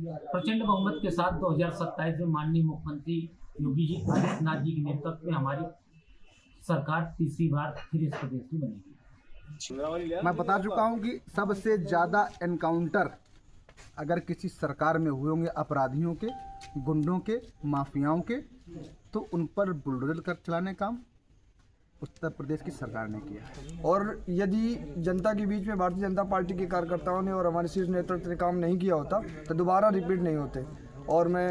प्रचंड बहुमत के साथ 2027 में माननीय मुख्यमंत्री योगी जी आदित्यनाथ जी के नेतृत्व में हमारी सरकार तीसरी बार फिर इस प्रदेश में बनेगी। मैं बता चुका हूं कि सबसे ज़्यादा एनकाउंटर अगर किसी सरकार में हुए होंगे अपराधियों के, गुंडों के, माफियाओं के, तो उन पर बुलडोजर कर चलाने काम उत्तर प्रदेश की सरकार ने किया। और यदि जनता के बीच में भारतीय जनता पार्टी के कार्यकर्ताओं ने और हमारे शीर्ष नेतृत्व ने काम नहीं किया होता तो दोबारा रिपीट नहीं होते। और मैं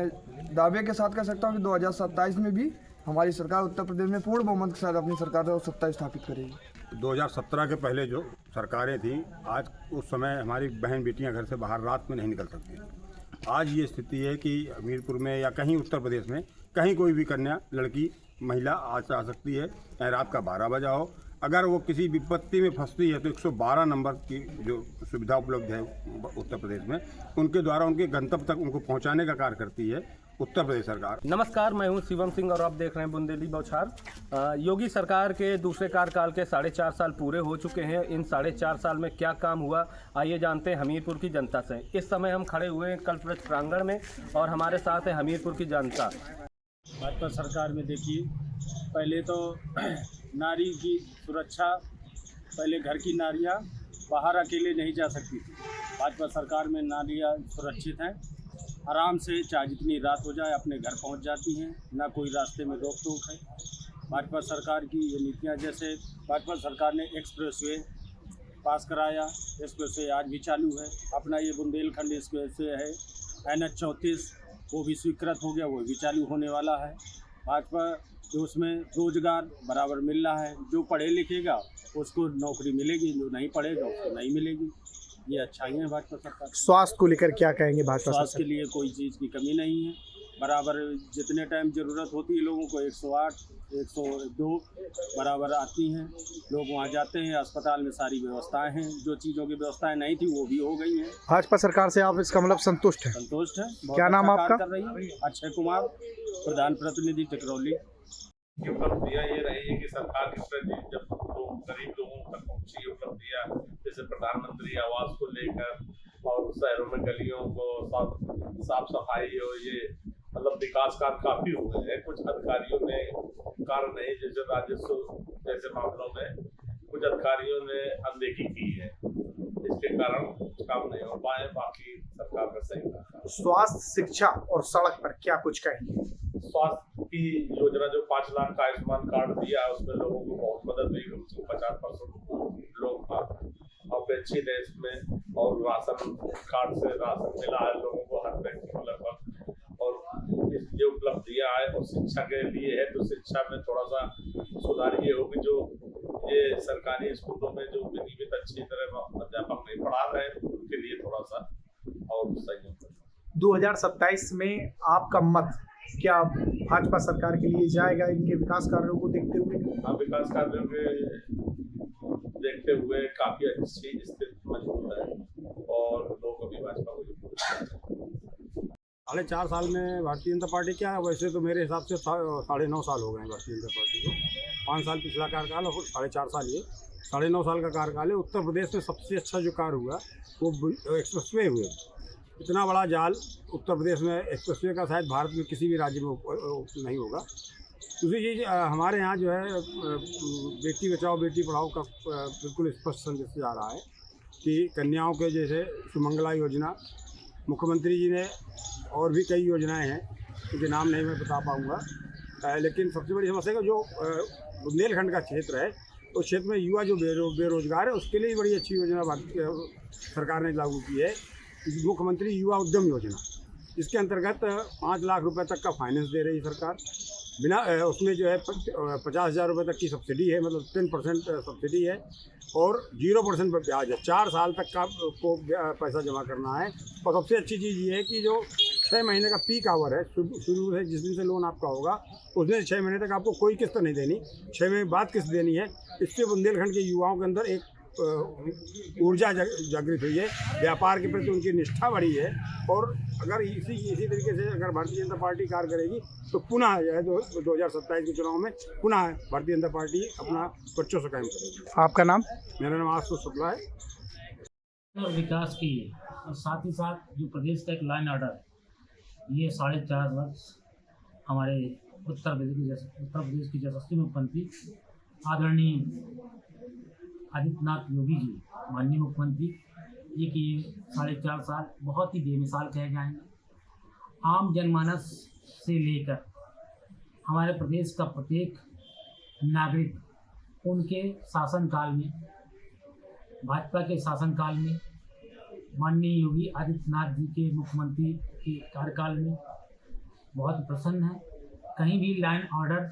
दावे के साथ कह सकता हूं कि 2027 में भी हमारी सरकार उत्तर प्रदेश में पूर्ण बहुमत के साथ अपनी सरकार और सत्ता स्थापित करेगी। 2017 के पहले जो सरकारें थी, आज उस समय हमारी बहन बेटियां घर से बाहर रात में नहीं निकल सकती। आज ये स्थिति है कि हमीरपुर में या कहीं उत्तर प्रदेश में कहीं कोई भी कन्या, लड़की, महिला आ सकती है, चाहे रात का 12 बजा हो। अगर वो किसी विपत्ति में फंसती है तो 112 नंबर की जो सुविधा उपलब्ध है उत्तर प्रदेश में, उनके द्वारा उनके गंतव्य तक उनको पहुंचाने का कार्य करती है उत्तर प्रदेश सरकार। नमस्कार, मैं हूं शिवम सिंह और आप देख रहे हैं बुंदेली बौछार। योगी सरकार के दूसरे कार्यकाल के 4.5 साल पूरे हो चुके हैं। इन 4.5 साल में क्या काम हुआ, आइए जानते हैं हमीरपुर की जनता से। इस समय हम खड़े हुए हैं कल्पवृक्ष प्रांगण में और हमारे साथ है हमीरपुर की जनता। भाजपा सरकार में देखिए, पहले तो नारी की सुरक्षा, पहले घर की नारियां बाहर अकेले नहीं जा सकती थी। भाजपा सरकार में नारियां सुरक्षित हैं, आराम से चाहे जितनी रात हो जाए अपने घर पहुंच जाती हैं, ना कोई रास्ते में रोक टोक है। भाजपा सरकार की ये नीतियां, जैसे भाजपा सरकार ने एक्सप्रेसवे पास कराया, एक्सप्रेसवे आज भी चालू है। अपना ये बुंदेलखंड एक्सप्रेसवे है, NH 34 वो भी स्वीकृत हो गया, वो भी चालू होने वाला है। भाजपा जो उसमें रोजगार बराबर मिल रहा है, जो पढ़े लिखेगा उसको नौकरी मिलेगी, जो नहीं पढ़ेगा उसको नहीं मिलेगी। ये अच्छाई है भाजपा सरकार। स्वास्थ्य को लेकर क्या कहेंगे भाजपा? स्वास्थ्य के लिए कोई चीज़ की कमी नहीं है, बराबर जितने टाइम ज़रूरत होती है लोगों को 108, 102 बराबर आती हैं। लोग वहाँ जाते हैं, अस्पताल में सारी व्यवस्थाएं हैं, जो चीज़ों की व्यवस्थाएं नहीं थी वो भी हो गई हैं। भाजपा सरकार से आप इसका मतलब संतुष्ट हैं? संतुष्ट है। क्या नाम आपका? कर रही है अक्षय कुमार, प्रधान प्रतिनिधि टिकरौली। उपलब्धियाँ ये रही है कि सरकार किस तरह जब लोग गरीब लोगों तक पहुँची उपलब्धियाँ, जैसे प्रधानमंत्री आवास को लेकर और शहरों में गलियों को साफ सफाई और ये मतलब विकास कार्य काफी हुए हैं। कुछ अधिकारियों ने कार्य नहीं, जैसे राजस्व जैसे मामलों में कुछ अधिकारियों ने अनदेखी की है, इसके कारण काम नहीं हो पाए। बाकी सरकार का सही था। स्वास्थ्य, शिक्षा और सड़क पर क्या कुछ कहेंगे? स्वास्थ्य की योजना जो 5 लाख का आयुष्मान कार्ड दिया है उसमें लोगों को बहुत मदद हुई। 50% लोग अपेक्षित है इसमें, और राशन कार्ड से राशन मिला है लोगों को, हर व्यक्ति को लगभग। और इस जो उपलब्धियाँ आए और शिक्षा के लिए है, तो शिक्षा में थोड़ा सा सुधार ये होगी। जो ये सरकारी स्कूलों में जो नियमित अच्छी तरह अध्यापक नहीं पढ़ा रहे उनके लिए थोड़ा सा और सही होगा। 2027 में आपका मत क्या भाजपा सरकार के लिए जाएगा इनके विकास कार्यों को देखते हुए? हाँ, विकास कार्यों के देखते हुए काफी अच्छी स्थिति मजबूत है और लोग अभी भाजपा को 4.5 साल में भारतीय जनता पार्टी क्या है, वैसे तो मेरे हिसाब से 9.5 साल हो गए हैं भारतीय जनता पार्टी को। 5 साल पिछला कार्यकाल और 4.5 साल ये 9.5 साल का कार्यकाल है। उत्तर प्रदेश में सबसे अच्छा जो कार्य हुआ वो एक्सप्रेसवे हुए। इतना बड़ा जाल उत्तर प्रदेश में एक्सप्रेसवे का शायद भारत में किसी भी राज्य में नहीं होगा। दूसरी चीज़, हमारे यहाँ जो है बेटी बचाओ बेटी पढ़ाओ का बिल्कुल स्पष्ट संदेश जा रहा है कि कन्याओं के जैसे सुमंगला योजना, मुख्यमंत्री जी ने और भी कई योजनाएं हैं क्योंकि नाम नहीं मैं बता पाऊँगा। लेकिन सबसे बड़ी समस्या है जो बुंदेलखंड का क्षेत्र है, उस क्षेत्र में युवा जो बेरोजगार है उसके लिए बड़ी अच्छी योजना भारतीय सरकार ने लागू की है, मुख्यमंत्री युवा उद्यम योजना। इसके अंतर्गत 5 लाख रुपए तक का फाइनेंस दे रही सरकार, बिना उसमें जो है 50,000 रुपये तक की सब्सिडी है, मतलब 10% सब्सिडी है और 0% पर ब्याज है। 4 साल तक का को पैसा जमा करना है। और सबसे अच्छी चीज़ ये है कि जो 6 महीने का पीक आवर है, शुरू से जिस दिन से लोन आपका होगा उस दिन 6 महीने तक आपको कोई किस्त नहीं देनी, 6 महीने बाद किस्त देनी है। इससे बुंदेलखंड के युवाओं के अंदर एक ऊर्जा जागृत हुई है, व्यापार के प्रति उनकी निष्ठा बढ़ी है। और अगर इसी तरीके से अगर भारतीय जनता पार्टी कार्य करेगी तो पुनः जो है 2027 के चुनाव में पुनः भारतीय जनता पार्टी अपना बच्चों से कायम करेगी। आपका नाम? मेरा नाम आशुतोष शुक्ला है। और विकास की और साथ ही साथ जो प्रदेश का एक लाइन ऑर्डर है, ये 4.5 वर्ष हमारे उत्तर प्रदेश की यशस्वी मुख्यमंत्री आदरणीय आदित्यनाथ योगी जी, माननीय मुख्यमंत्री, ये कि 4.5 साल बहुत ही बेमिसाल कहे जाएंगे। आम जनमानस से लेकर हमारे प्रदेश का प्रत्येक नागरिक उनके शासनकाल में, भाजपा के शासनकाल में, माननीय योगी आदित्यनाथ जी के मुख्यमंत्री के कार्यकाल में बहुत प्रसन्न है। कहीं भी लाइन ऑर्डर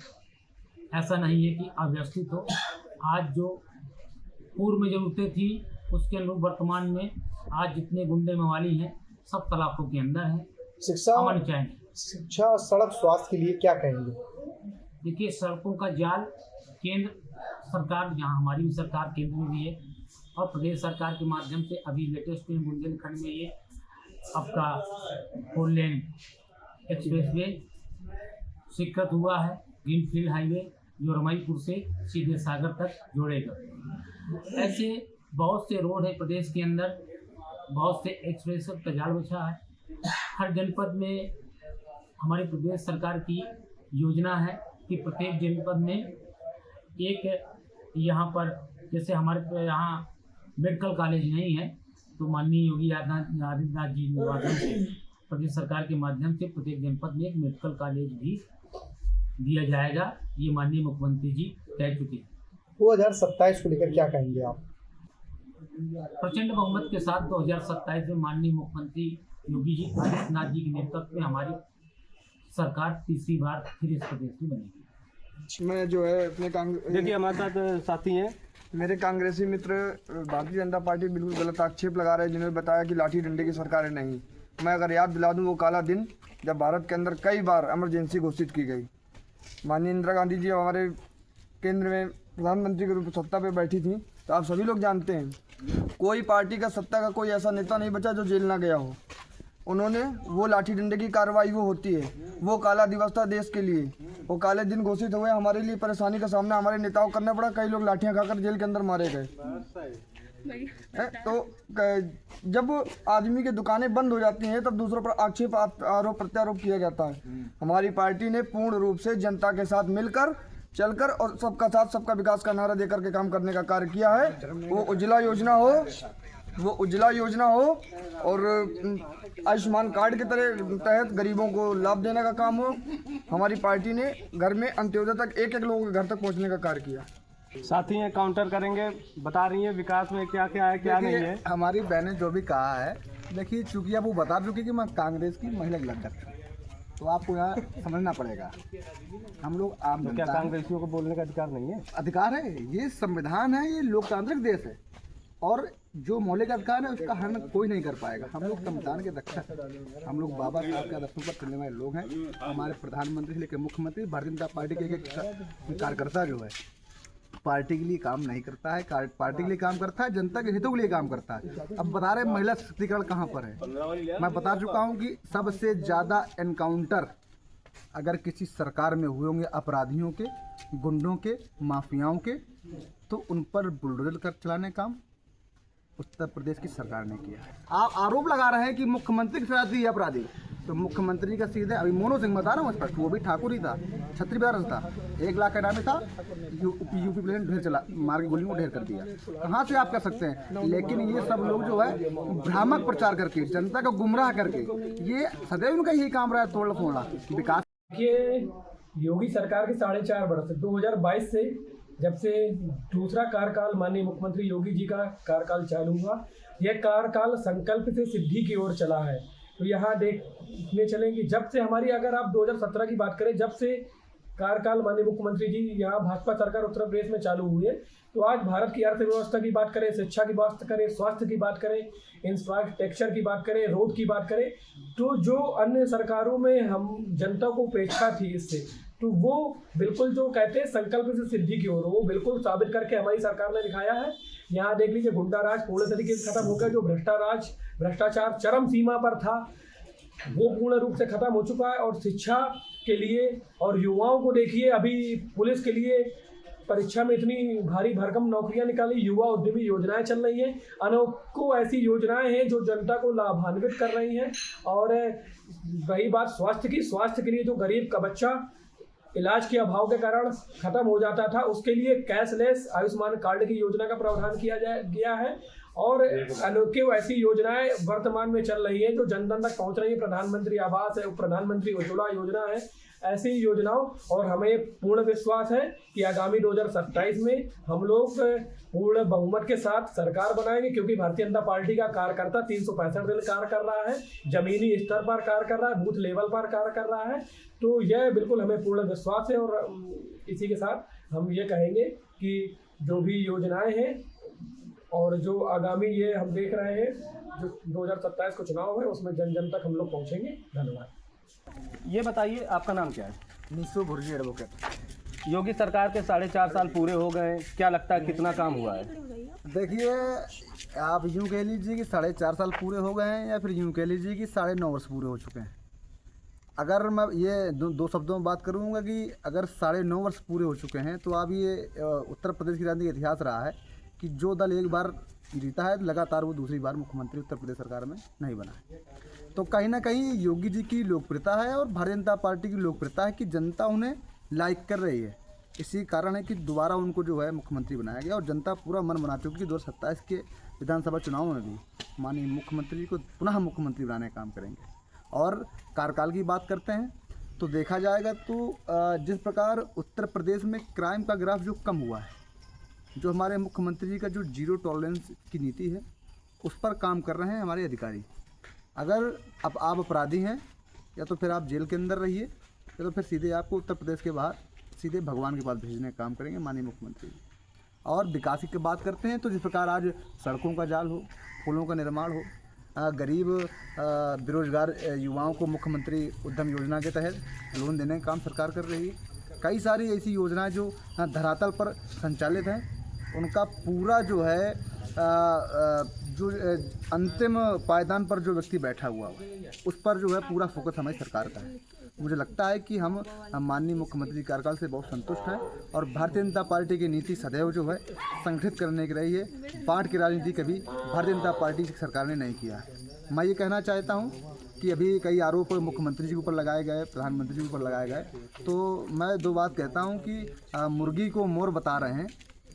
ऐसा नहीं है कि अव्यवस्थित हो। आज जो पूर्व में जरूरतें थी उसके अनुरूप वर्तमान में आज जितने गुंडे मवाली हैं सब तलाकों के अंदर हैं। अमन चैन। शिक्षा, सड़क, स्वास्थ्य के लिए क्या कहेंगे? देखिए, सड़कों का जाल केंद्र सरकार, जहाँ हमारी भी सरकार केंद्र में भी है, और प्रदेश सरकार के माध्यम से अभी लेटेस्ट में बुंदेलखंड में ये आपका 4 लेन एक्सप्रेसवे स्वीकृत हुआ है। ग्रीनफील्ड हाईवे जो रमाईपुर से सीधे सागर तक जोड़ेगा। ऐसे बहुत से रोड है प्रदेश के अंदर, बहुत से एक्सप्रेस का जाल बिछा है। हर जनपद में हमारी प्रदेश सरकार की योजना है कि प्रत्येक जनपद में एक, यहाँ पर जैसे हमारे यहाँ मेडिकल कॉलेज नहीं है, तो माननीय योगी आदित्यनाथ जी के माध्यम से, प्रदेश सरकार के माध्यम से प्रत्येक जनपद में एक मेडिकल कॉलेज भी दिया जाएगा। ये माननीय मुख्यमंत्री जी कह चुके हैं। 2027 को लेकर क्या कहेंगे आप? प्रचंड बहुमत के साथ 2027 में माननीय मुख्यमंत्री योगी जी आदित्यनाथ जी के नेतृत्व में हमारी सरकार तीसरी बार फिर इस प्रदेश में बनेगी। मैं जो है अपने देखिए, हमारे साथ साथी हैं मेरे कांग्रेसी मित्र भारतीय जनता पार्टी बिल्कुल गलत आक्षेप लगा रहे हैं, जिन्होंने बताया कि लाठी डंडे की सरकारें नहीं। मैं अगर याद दिला दूं वो काला दिन जब भारत के अंदर कई बार इमरजेंसी घोषित की गई। माननीय इंदिरा गांधी जी हमारे केंद्र में प्रधानमंत्री के रूप में सत्ता पे बैठी थी, तो आप सभी लोग जानते हैं कोई पार्टी का सत्ता का कोई ऐसा नेता नहीं बचा जो जेल ना गया हो। उन्होंने वो लाठी डंडे की कार्रवाई वो होती है, वो काला दिवस था देश के लिए। वो काले दिन घोषित हुए, हमारे लिए परेशानी का सामना हमारे नेताओं को करना पड़ा। कई लोग लाठियां खाकर जेल के अंदर मारे गए। तो जब आदमी की दुकानें बंद हो जाती हैं तब दूसरों पर आक्षेप, आरोप प्रत्यारोप किया जाता है। हमारी पार्टी ने पूर्ण रूप से जनता के साथ मिलकर चलकर और सबका साथ सबका विकास का नारा देकर के काम करने का कार्य किया है। वो उज्ज्वला योजना हो और आयुष्मान कार्ड के तहत गरीबों को लाभ देने का काम हो। हमारी पार्टी ने घर में अंत्योदय तक एक लोगों के घर तक पहुंचने का कार्य किया। साथी हैं, काउंटर करेंगे, बता रही हैं विकास में क्या क्या है क्या नहीं है। हमारी बहन ने जो भी कहा है, देखिए चूँकि अब वो बता चुकी कि मैं कांग्रेस की महिला लड़कर, तो आपको यहाँ समझना पड़ेगा। हम लोग आम तो क्या कांग्रेसियों को बोलने का अधिकार नहीं है? अधिकार है, ये संविधान है, ये लोकतांत्रिक देश है, और जो मौलिक अधिकार है उसका हनन कोई नहीं कर पाएगा। हम लोग संविधान के रक्षक हैं, हम लोग बाबा साहब के आदर्शों पर चलने वाले लोग हैं। हमारे प्रधानमंत्री से लेकर मुख्यमंत्री, भारतीय जनता पार्टी के एक कार्यकर्ता जो है पार्टी के लिए काम नहीं करता है, पार्टी के लिए काम करता है, जनता के हितों के लिए काम करता है। अब बता रहे महिला सशक्तिकरण कहाँ पर है। मैं बता चुका हूँ कि सबसे ज़्यादा एनकाउंटर अगर किसी सरकार में हुए होंगे अपराधियों के, गुंडों के, माफियाओं के, तो उन पर बुलडोजर कर चलाने काम उत्तर प्रदेश की सरकार ने किया है। आप आरोप लगा रहे हैं कि मुख्यमंत्री के साथ ही अपराधी, तो मुख्यमंत्री का सीधे अभी मोनो सिंह बता रहा हूँ स्पष्ट, वो भी ठाकुर ही था, छत्री वारस था, 1 लाख का इनामी था, यूपी प्लेन ढेर चला, मार के गोली को ढेर कर दिया। कहाँ से आप कर सकते हैं? लेकिन ये सब लोग जो है भ्रामक प्रचार करके, जनता को गुमराह करके, ये सदैव उनका यही काम रहा है, तोड़ना फोड़ना विकास। ये योगी सरकार के 4.5 वर्ष 2022 से जब से दूसरा कार्यकाल माननीय मुख्यमंत्री योगी जी का कार्यकाल चालू हुआ, यह कार्यकाल संकल्प से सिद्धि की ओर चला है। तो यहाँ देखने चलें कि जब से हमारी, अगर आप 2017 की बात करें, जब से कार्यकाल माननीय मुख्यमंत्री जी यहाँ भाजपा सरकार उत्तर प्रदेश में चालू हुई है, तो आज भारत की अर्थव्यवस्था की बात करें, शिक्षा की बात करें, स्वास्थ्य की बात करें, इंफ्रास्ट्रक्चर की बात करें, रोड की बात करें, तो जो अन्य सरकारों में हम जनता को उपेक्षा थी इससे, तो वो बिल्कुल जो कहते हैं संकल्प से सिद्धि की ओर, वो बिल्कुल साबित करके हमारी सरकार ने दिखाया है। यहाँ देख लीजिए, गुंडा राज पूर्ण तरीके से खत्म होकर, जो भ्रष्टाचार चरम सीमा पर था, वो पूर्ण रूप से खत्म हो चुका है। और शिक्षा के लिए और युवाओं को देखिए, अभी पुलिस के लिए परीक्षा में इतनी भारी भरकम नौकरियां निकाली, युवा उद्यमी योजनाएं चल रही हैं, अनेकों ऐसी योजनाएं हैं जो जनता को लाभान्वित कर रही हैं। और रही बात स्वास्थ्य की, स्वास्थ्य के लिए जो गरीब का बच्चा इलाज के अभाव के कारण खत्म हो जाता था, उसके लिए कैशलेस आयुष्मान कार्ड की योजना का प्रावधान किया गया है। और अनेकों ऐसी योजनाएं वर्तमान में चल रही हैं जो जन जन तक पहुंच रही है। प्रधानमंत्री आवास है, प्रधानमंत्री उज्ज्वला योजना है, ऐसी योजनाओं। और हमें पूर्ण विश्वास है कि आगामी 2027 में हम लोग पूर्ण बहुमत के साथ सरकार बनाएंगे, क्योंकि भारतीय जनता पार्टी का कार्यकर्ता 365 दिन कार्य कर रहा है, जमीनी स्तर पर कार्य कर रहा है, बूथ लेवल पर कार्य कर रहा है। तो यह बिल्कुल हमें पूर्ण विश्वास है। और इसी के साथ हम ये कहेंगे कि जो भी योजनाएं हैं और जो आगामी ये हम देख रहे हैं जो 2027 को चुनाव है, उसमें जन जन तक हम लोग पहुँचेंगे। धन्यवाद। ये बताइए आपका नाम क्या है? निशो भुर्जी एडवोकेट। योगी सरकार के 4.5 साल पूरे हो गए, क्या लगता है कितना काम हुआ है? देखिए, आप यूँ कह लीजिए कि 4.5 साल पूरे हो गए हैं, या फिर यूँ कह लीजिए कि 9.5 वर्ष पूरे हो चुके हैं। अगर मैं ये दो शब्दों में बात करूँगा कि अगर 9.5 वर्ष पूरे हो चुके हैं, तो अब ये उत्तर प्रदेश की राजनीति का इतिहास रहा है कि जो दल एक बार जीता है, लगातार वो दूसरी बार मुख्यमंत्री उत्तर प्रदेश सरकार में नहीं बना है। तो कहीं ना कहीं योगी जी की लोकप्रियता है और भारतीय जनता पार्टी की लोकप्रियता है कि जनता उन्हें लाइक कर रही है। इसी कारण है कि दोबारा उनको जो है मुख्यमंत्री बनाया गया, और जनता पूरा मन बना चुकी है कि 2027 के विधानसभा चुनाव में भी माननीय मुख्यमंत्री जी को पुनः मुख्यमंत्री बनाने का काम करेंगे। और कार्यकाल की बात करते हैं तो देखा जाएगा तो जिस प्रकार उत्तर प्रदेश में क्राइम का ग्राफ जो कम हुआ है, जो हमारे मुख्यमंत्री जी का जो जीरो टॉलरेंस की नीति है, उस पर काम कर रहे हैं हमारे अधिकारी। अगर अब आप अपराधी हैं, या तो फिर आप जेल के अंदर रहिए, या तो फिर सीधे आपको उत्तर प्रदेश के बाहर सीधे भगवान के पास भेजने का काम करेंगे माननीय मुख्यमंत्री जी। और विकास की बात करते हैं तो जिस प्रकार आज सड़कों का जाल हो, पुलों का निर्माण हो, गरीब बेरोजगार युवाओं को मुख्यमंत्री उद्यम योजना के तहत लोन देने का काम सरकार कर रही है। कई सारी ऐसी योजनाएं जो धरातल पर संचालित हैं, उनका पूरा जो है जो अंतिम पायदान पर जो व्यक्ति बैठा हुआ है, उस पर जो है पूरा फोकस हमारी सरकार का है। मुझे लगता है कि हम माननीय मुख्यमंत्री कार्यकाल से बहुत संतुष्ट हैं, और भारतीय जनता पार्टी की नीति सदैव जो है संगठित करने की रही है। बांट की राजनीति कभी भारतीय जनता पार्टी की सरकार ने नहीं किया है। मैं ये कहना चाहता हूँ कि अभी कई आरोप मुख्यमंत्री जी के ऊपर लगाए गए, प्रधानमंत्री जी के ऊपर लगाए गए, तो मैं दो बात कहता हूँ कि मुर्गी को मोर बता रहे हैं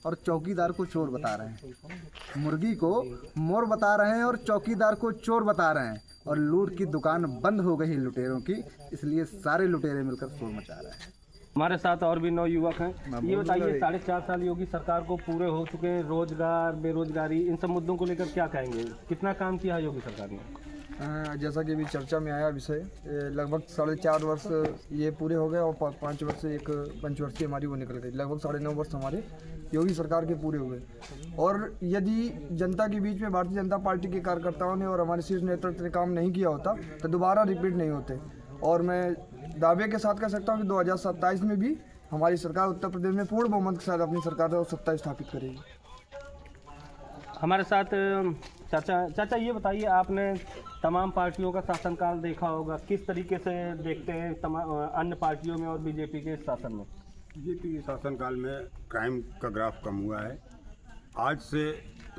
और चौकीदार को चोर बता रहे हैं। मुर्गी को मोर बता रहे हैं और चौकीदार को चोर बता रहे हैं, और लूट की दुकान बंद हो गई लुटेरों की, इसलिए सारे लुटेरे मिलकर शोर मचा रहे हैं। हमारे साथ और भी 9 युवक हैं। ये बताइए, 4.5 साल योगी सरकार को पूरे हो चुके हैं, रोजगार, बेरोजगारी, इन सब मुद्दों को लेकर क्या कहेंगे? कितना काम किया है योगी सरकार ने? जैसा कि अभी चर्चा में आया विषय, लगभग 4.5 वर्ष ये पूरे हो गए, और 5 वर्ष से एक पंचवर्षीय हमारी वो निकल गई। लगभग 9.5 वर्ष हमारे योगी सरकार के पूरे हुए। और यदि जनता के बीच में भारतीय जनता पार्टी के कार्यकर्ताओं ने और हमारे शीर्ष नेतृत्व ने काम नहीं किया होता, तो दोबारा रिपीट नहीं होते। और मैं दावे के साथ कह सकता हूँ कि 2027 में भी हमारी सरकार उत्तर प्रदेश में पूर्ण बहुमत के साथ अपनी सरकार और सत्ता स्थापित करेगी। हमारे साथ चाचा ये बताइए, आपने तमाम पार्टियों का शासनकाल देखा होगा, किस तरीके से देखते हैं अन्य पार्टियों में और बीजेपी के शासन में? बीजेपी के शासनकाल में क्राइम का ग्राफ कम हुआ है। आज से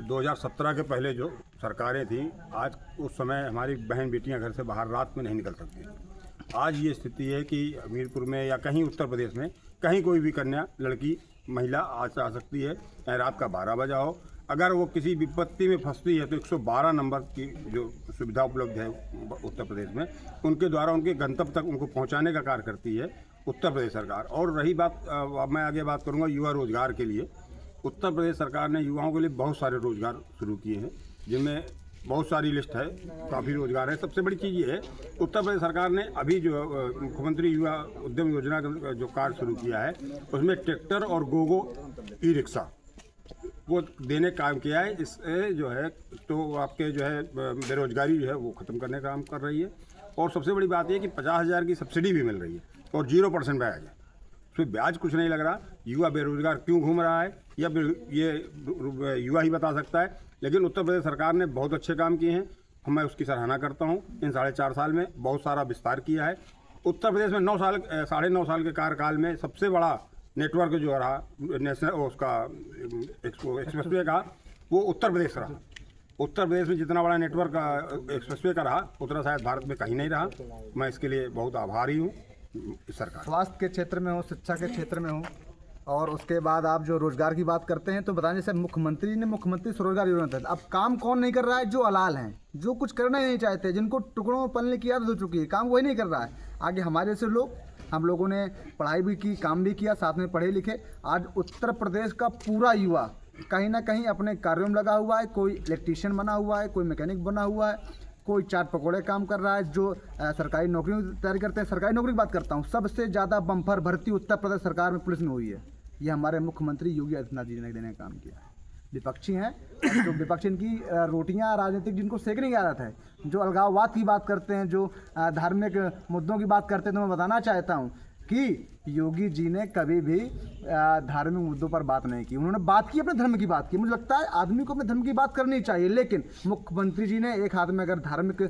2017 के पहले जो सरकारें थीं, आज उस समय हमारी बहन बेटियां घर से बाहर रात में नहीं निकल सकती। आज ये स्थिति है कि हमीरपुर में या कहीं उत्तर प्रदेश में कहीं कोई भी कन्या, लड़की, महिला आज आ सकती है, चाहे रात का 12 बजा हो। अगर वो किसी विपत्ति में फंसती है तो 112 नंबर की जो सुविधा उपलब्ध है उत्तर प्रदेश में, उनके द्वारा उनके गंतव्य तक उनको पहुंचाने का कार्य करती है उत्तर प्रदेश सरकार। और रही बात, मैं आगे बात करूंगा युवा रोजगार के लिए। उत्तर प्रदेश सरकार ने युवाओं के लिए बहुत सारे रोजगार शुरू किए हैं, जिनमें बहुत सारी लिस्ट है, काफ़ी रोजगार है। सबसे बड़ी चीज़ ये है, उत्तर प्रदेश सरकार ने अभी जो मुख्यमंत्री युवा उद्यम योजना का जो कार्य शुरू किया है, उसमें ट्रैक्टर और गोगो ई रिक्शा वो देने का काम किया है। इससे जो है तो आपके जो है बेरोजगारी जो है वो ख़त्म करने का काम कर रही है। और सबसे बड़ी बात यह कि 50,000 की सब्सिडी भी मिल रही है, और 0% ब्याज है, उसमें ब्याज कुछ नहीं लग रहा। युवा बेरोजगार क्यों घूम रहा है, या ये युवा ही बता सकता है। लेकिन उत्तर प्रदेश सरकार ने बहुत अच्छे काम किए हैं, मैं उसकी सराहना करता हूँ। इन 4.5 साल में बहुत सारा विस्तार किया है। उत्तर प्रदेश में 9 साल 9.5 साल के कार्यकाल में सबसे बड़ा नेटवर्क जो रहा नेशनल उसका एक्सप्रेसवे का, वो उत्तर प्रदेश रहा। उत्तर प्रदेश में जितना बड़ा नेटवर्क एक्सप्रेसवे का रहा उतना शायद भारत में कहीं नहीं रहा। मैं इसके लिए बहुत आभारी हूँ सरकार। स्वास्थ्य के क्षेत्र में हो, शिक्षा के क्षेत्र में हो, और उसके बाद आप जो रोजगार की बात करते हैं तो बताएं, जैसे मुख्यमंत्री स्वरोजगार योजना है। अब काम कौन नहीं कर रहा है? जो अलाल हैं, जो कुछ करना ही नहीं चाहते, जिनको टुकड़ों में पलने की आदत हो चुकी है, काम वही नहीं कर रहा है। आगे हमारे जैसे लोग, हम लोगों ने पढ़ाई भी की, काम भी किया, साथ में पढ़े लिखे। आज उत्तर प्रदेश का पूरा युवा कहीं ना कहीं अपने कार्यों में लगा हुआ है। कोई इलेक्ट्रीशियन बना हुआ है, कोई मैकेनिक बना हुआ है, कोई चाट पकौड़े काम कर रहा है, जो सरकारी नौकरियों की तैयारी करते हैं। सरकारी नौकरी की बात करता हूँ, सबसे ज़्यादा बम्पर भर्ती उत्तर प्रदेश सरकार में पुलिस में हुई है। ये हमारे मुख्यमंत्री योगी आदित्यनाथ जी ने देने का काम किया। विपक्षी हैं जो विपक्षी इनकी रोटियां राजनीतिक जिनको सेकने की आदत है, जो अलगाववाद की बात करते हैं, जो धार्मिक मुद्दों की बात करते हैं, तो मैं बताना चाहता हूँ कि योगी जी ने कभी भी धार्मिक मुद्दों पर बात नहीं की। उन्होंने बात की अपने धर्म की बात की। मुझे लगता है आदमी को अपने धर्म की बात करनी चाहिए, लेकिन मुख्यमंत्री जी ने एक हाथ में अगर धार्मिक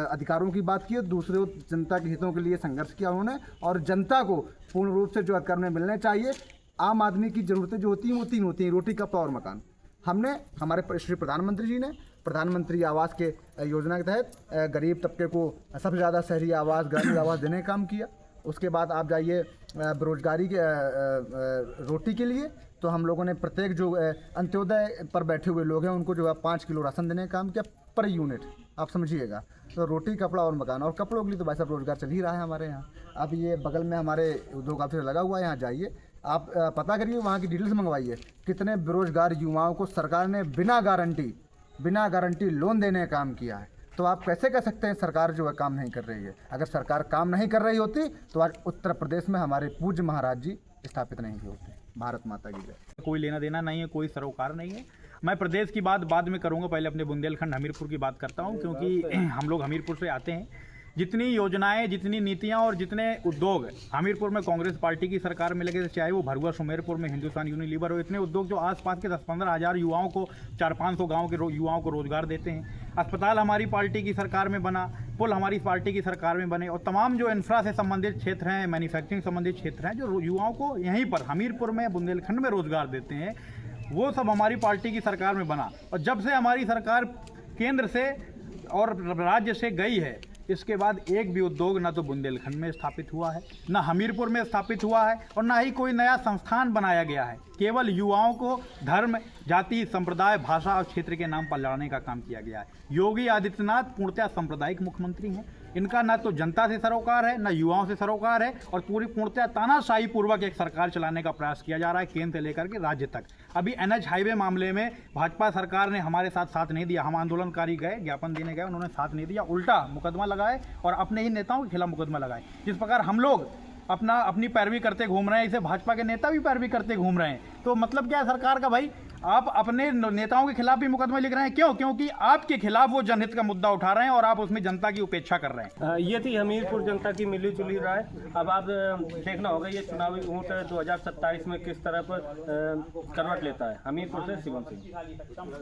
अधिकारों की बात की, दूसरे जनता के हितों के लिए संघर्ष किया उन्होंने, और जनता को पूर्ण रूप से जो अधिकार में मिलने चाहिए। आम आदमी की ज़रूरतें जो होती हैं वो 3 होती हैं: रोटी, कपड़ा और मकान। हमने हमारे श्री प्रधानमंत्री जी ने प्रधानमंत्री आवास के योजना के तहत गरीब तबके को सबसे ज़्यादा शहरी आवास, ग्रामीण आवास देने का काम किया। उसके बाद आप जाइए बेरोजगारी के रोटी के लिए, तो हम लोगों ने प्रत्येक जो अंत्योदय पर बैठे हुए लोग हैं उनको जो है 5 किलो राशन देने का काम किया पर यूनिट। आप समझिएगा, तो रोटी, कपड़ा और मकान। और कपड़ों के लिए तो भाई साहब रोजगार चल ही रहा है हमारे यहाँ। अब ये बगल में हमारे उद्योग ऑफिस लगा हुआ है, यहाँ जाइए, आप पता करिए, वहाँ की डिटेल्स मंगवाइए, कितने बेरोजगार युवाओं को सरकार ने बिना गारंटी लोन देने का काम किया है। तो आप कैसे कह सकते हैं सरकार जो है काम नहीं कर रही है? अगर सरकार काम नहीं कर रही होती तो आज उत्तर प्रदेश में हमारे पूज्य महाराज जी स्थापित नहीं हुए होते। भारत माता की जय। कोई लेना देना नहीं है, कोई सरोकार नहीं है। मैं प्रदेश की बात बाद में करूंगा, पहले अपने बुंदेलखंड हमीरपुर की बात करता हूं, क्योंकि हम लोग हमीरपुर से आते हैं। जितनी योजनाएं, जितनी नीतियां और जितने उद्योग हमीरपुर में कांग्रेस पार्टी की सरकार में लगे, चाहे वो भरुआ सुमेरपुर में हिंदुस्तान यूनिलीवर हो, इतने उद्योग जो आसपास के 10-15 हज़ार युवाओं को, 400-500 गाँव के युवाओं को रोजगार देते हैं। अस्पताल हमारी पार्टी की सरकार में बना, पुल हमारी पार्टी की सरकार में बने, और तमाम जो इंफ्रा से संबंधित क्षेत्र हैं, मैन्युफैक्चरिंग संबंधित क्षेत्र हैं, जो युवाओं को यहीं पर हमीरपुर में, बुंदेलखंड में रोजगार देते हैं, वो सब हमारी पार्टी की सरकार में बना। और जब से हमारी सरकार केंद्र से और राज्य से गई है, इसके बाद एक भी उद्योग ना तो बुंदेलखंड में स्थापित हुआ है, ना हमीरपुर में स्थापित हुआ है, और ना ही कोई नया संस्थान बनाया गया है। केवल युवाओं को धर्म, जाति, संप्रदाय, भाषा और क्षेत्र के नाम पर लड़ाने का काम किया गया है। योगी आदित्यनाथ पूर्णतः सांप्रदायिक मुख्यमंत्री हैं। इनका ना तो जनता से सरोकार है, ना युवाओं से सरोकार है, और पूरी पूर्णतः तानाशाही पूर्वक एक सरकार चलाने का प्रयास किया जा रहा है, केंद्र से लेकर के राज्य तक। अभी NH हाईवे मामले में भाजपा सरकार ने हमारे साथ नहीं दिया। हम आंदोलनकारी गए, ज्ञापन देने गए, उन्होंने साथ नहीं दिया, उल्टा मुकदमा लगाए और अपने ही नेताओं के खिलाफ मुकदमा लगाए। जिस प्रकार हम लोग अपनी पैरवी करते घूम रहे हैं, इसे भाजपा के नेता भी पैरवी करते घूम रहे हैं। तो मतलब क्या है सरकार का? भाई आप अपने नेताओं के खिलाफ भी मुकदमे लिख रहे हैं। क्यों? क्योंकि आपके खिलाफ वो जनहित का मुद्दा उठा रहे हैं और आप उसमें जनता की उपेक्षा कर रहे हैं। ये थी हमीरपुर जनता की मिली जुली राय। अब आप देखना होगा ये चुनावी ऊँट 2027 में किस तरह पर करवट लेता है। हमीरपुर से शिवम सिंह।